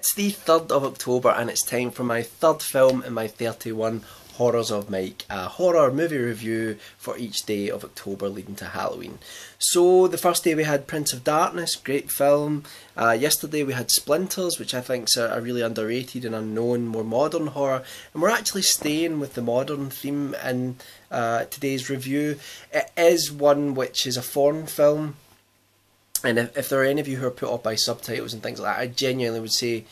It's the 3rd of October and it's time for my third film in my 31 Horrors of Mike, a horror movie review for each day of October leading to Halloween. So the first day we had Prince of Darkness, great film. Yesterday we had Splinters, which I think is a really underrated and unknown, more modern horror. And we're actually staying with the modern theme in today's review. It is one which is a foreign film. And if there are any of you who are put off by subtitles and things like that, I genuinely would say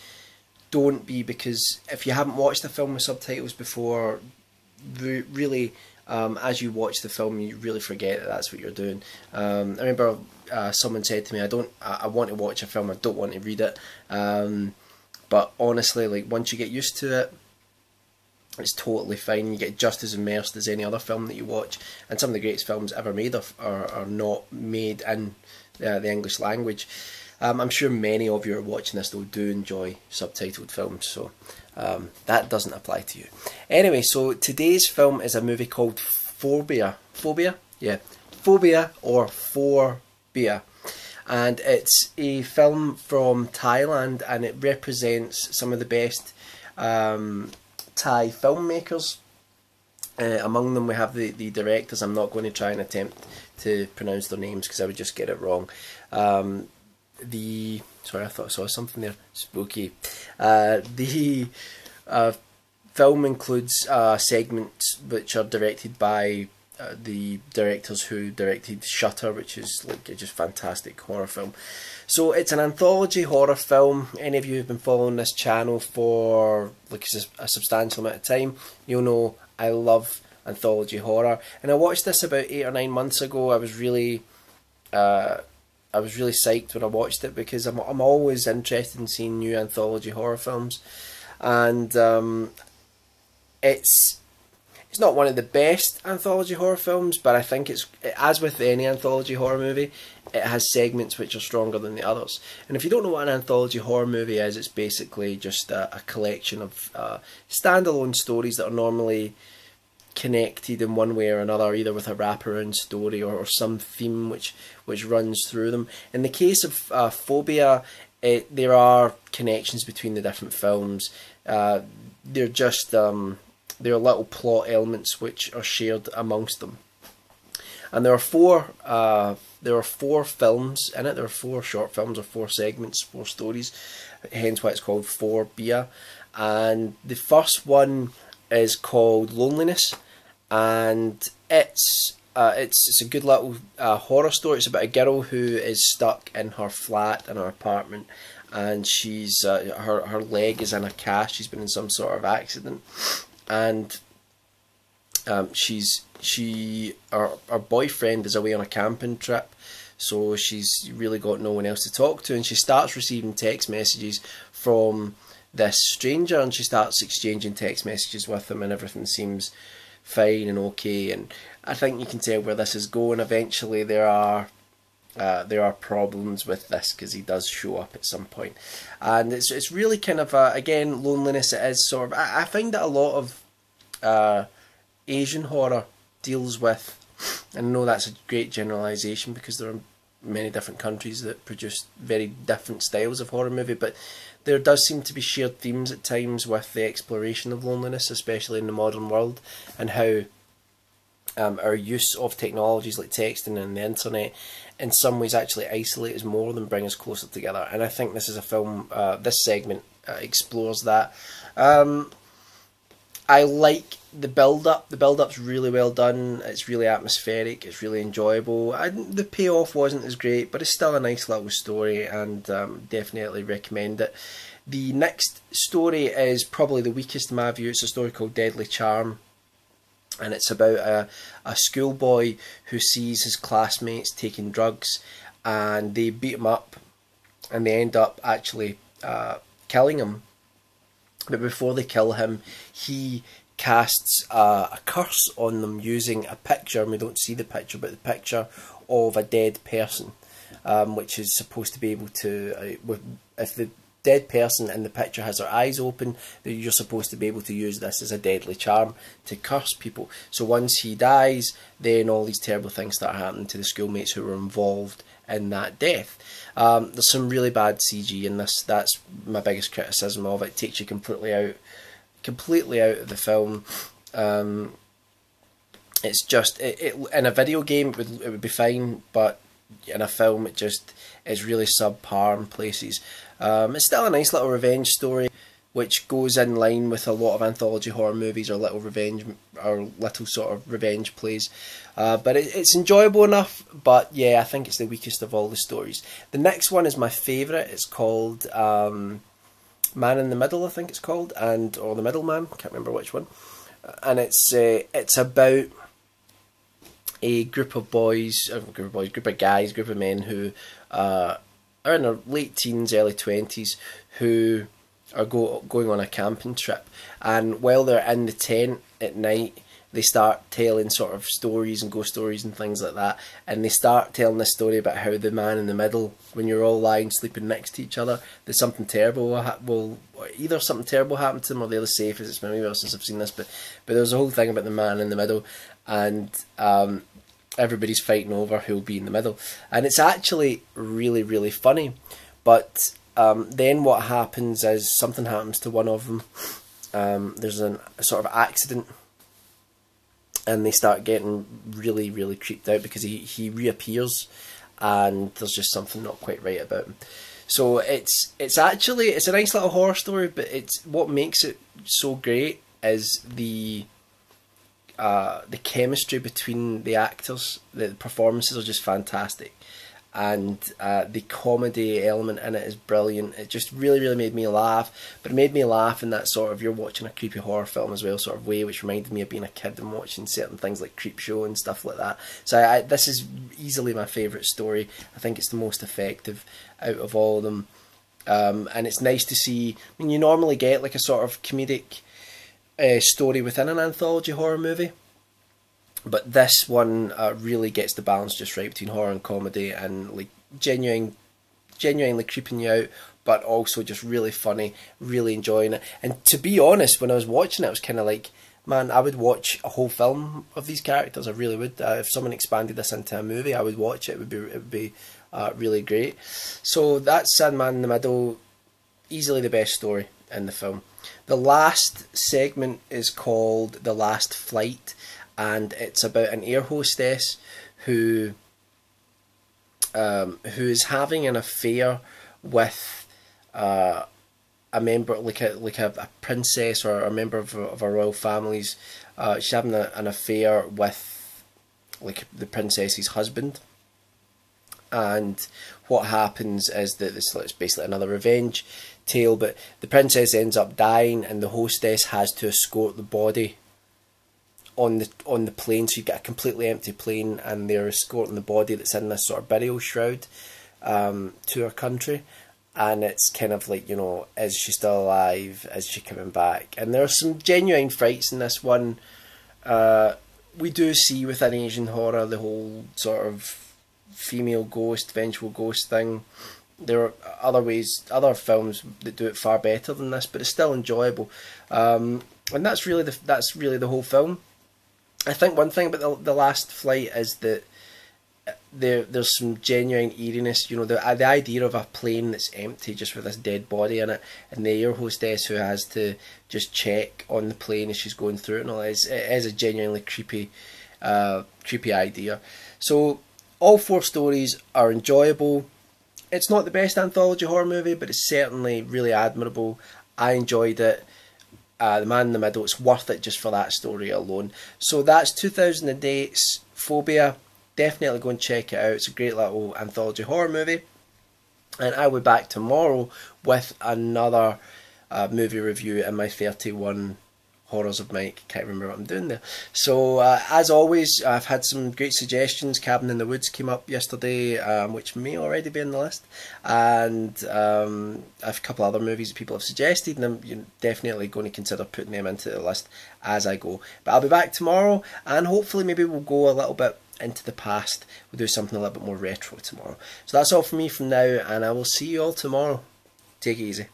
don't be, because if you haven't watched the film with subtitles before, really, as you watch the film, you really forget that that's what you're doing. I remember someone said to me, I want to watch a film, I don't want to read it. But honestly, like, once you get used to it, it's totally fine. You get just as immersed as any other film that you watch. And some of the greatest films ever made are not made in the English language. I'm sure many of you are watching this though do enjoy subtitled films, so that doesn't apply to you. Anyway, so today's film is a movie called Phobia. Phobia? Yeah. Phobia or Phobia. And it's a film from Thailand, and it represents some of the best Thai filmmakers. Among them we have the directors. I'm not going to try and attempt to pronounce their names because I would just get it wrong. Sorry, I thought I saw something there. Spooky. The film includes segments which are directed by the directors who directed Shutter, which is like a just fantastic horror film. So it's an anthology horror film. Any of you who've been following this channel for like a substantial amount of time, you'll know I love anthology horror. And I watched this about 8 or 9 months ago. I was really psyched when I watched it, because I'm always interested in seeing new anthology horror films, and it's not one of the best anthology horror films, but I think it's, as with any anthology horror movie, it has segments which are stronger than the others. And if you don't know what an anthology horror movie is, it's basically just a collection of standalone stories that are normally connected in one way or another, either with a wraparound story or some theme which runs through them. In the case of Phobia, there are connections between the different films. They're just there are little plot elements which are shared amongst them. And there are four films in it. There are 4 short films, or 4 segments, 4 stories. Hence why it's called Phobia. And the first one is called Loneliness, and it's a good little horror story. It's about a girl who is stuck in her flat, in her apartment, and she's her leg is in a cast. She's been in some sort of accident, and her boyfriend is away on a camping trip, so she's really got no one else to talk to, and she starts receiving text messages from this stranger, and she starts exchanging text messages with him, and everything seems fine and okay. And I think you can tell where this is going. Eventually there are problems with this, because he does show up at some point, and it's really kind of again, Loneliness. It is sort of, I find that a lot of Asian horror deals with, and I know that's a great generalisation because there are many different countries that produce very different styles of horror movie, but there does seem to be shared themes at times with the exploration of loneliness, especially in the modern world, and how our use of technologies like texting and the internet in some ways actually isolate us more than bring us closer together. And I think this is a film, this segment explores that. I like the build-up. The build-up's really well done. It's really atmospheric. It's really enjoyable. The payoff wasn't as great, but it's still a nice little story, and definitely recommend it. The next story is probably the weakest in my view. It's a story called Deadly Charm, and it's about a schoolboy who sees his classmates taking drugs, and they beat him up, and they end up actually killing him. But before they kill him, he casts a curse on them using a picture, and we don't see the picture, but the picture of a dead person, which is supposed to be able to, if the dead person in the picture has their eyes open, then you're supposed to be able to use this as a deadly charm to curse people. So once he dies, then all these terrible things start happening to the schoolmates who were involved in that death. There's some really bad CG in this. That's my biggest criticism of it. It takes you completely out of the film. It's just in a video game it would be fine, but in a film it's really subpar in places. It's still a nice little revenge story, which goes in line with a lot of anthology horror movies or little sort of revenge plays. But it's enjoyable enough. But yeah, I think it's the weakest of all the stories. The next one is my favourite. It's called Man in the Middle, I think it's called, or The Middleman. I can't remember which one. And it's about a group of men who are in their late teens, early 20s, who are going on a camping trip, and while they're in the tent at night, they start telling sort of stories and ghost stories and things like that, and they start telling this story about how the man in the middle, when you're all lying sleeping next to each other, that something terrible will either something terrible happen to them, or they're the safest. It's been a while since I've seen this, but there's a whole thing about the man in the middle, and everybody's fighting over who'll be in the middle, and it's actually really, really funny. But then what happens is something happens to one of them. There's a sort of accident, and they start getting really, really creeped out because he reappears, and there's just something not quite right about him. So it's a nice little horror story, but what makes it so great is the chemistry between the actors. The performances are just fantastic, and the comedy element in it is brilliant. It just really, really made me laugh, but it made me laugh in that sort of, you're watching a creepy horror film as well sort of way, which reminded me of being a kid and watching certain things like Creepshow and stuff like that. So this is easily my favourite story. I think it's the most effective out of all of them, and it's nice to see. I mean, you normally get like a sort of comedic story within an anthology horror movie, but this one really gets the balance just right between horror and comedy, and like genuinely creeping you out, but also just really funny, really enjoying it. And to be honest, when I was watching it, I was kind of like, man, I would watch a whole film of these characters. I really would. If someone expanded this into a movie, I would watch it. It would be really great. So that's Sandman in the Middle, easily the best story in the film. The last segment is called The Last Flight, and it's about an air hostess who is having an affair with a member, like a princess or a member of a royal family's. She's having an affair with like the princess's husband, and what happens is that it's basically another revenge tale, but the princess ends up dying, and the hostess has to escort the body on the plane. So you get a completely empty plane, and they're escorting the body that's in this sort of burial shroud to her country. And it's kind of like, you know, is she still alive? Is she coming back? And there are some genuine frights in this one. We do see within Asian horror the whole sort of female ghost, vengeful ghost thing. There are other films that do it far better than this, but it's still enjoyable. And that's really the whole film. I think one thing about the Last Flight is that there's some genuine eeriness. You know, the idea of a plane that's empty just with this dead body in it, and the air hostess who has to just check on the plane as she's going through it and all. It is a genuinely creepy idea. So all four stories are enjoyable. It's not the best anthology horror movie, but it's certainly really admirable. I enjoyed it. The Man in the Middle, it's worth it just for that story alone. So that's 2008's Phobia. Definitely go and check it out. It's a great little anthology horror movie. And I'll be back tomorrow with another movie review in my 31 Horrors of Mike. Can't remember what I'm doing there. So as always, I've had some great suggestions. Cabin in the Woods came up yesterday, which may already be on the list, and I have a couple other movies that people have suggested, and I'm definitely going to consider putting them into the list as I go. But I'll be back tomorrow, and hopefully maybe we'll go a little bit into the past. We'll do something a little bit more retro tomorrow. So that's all from me from now, and I will see you all tomorrow. Take it easy.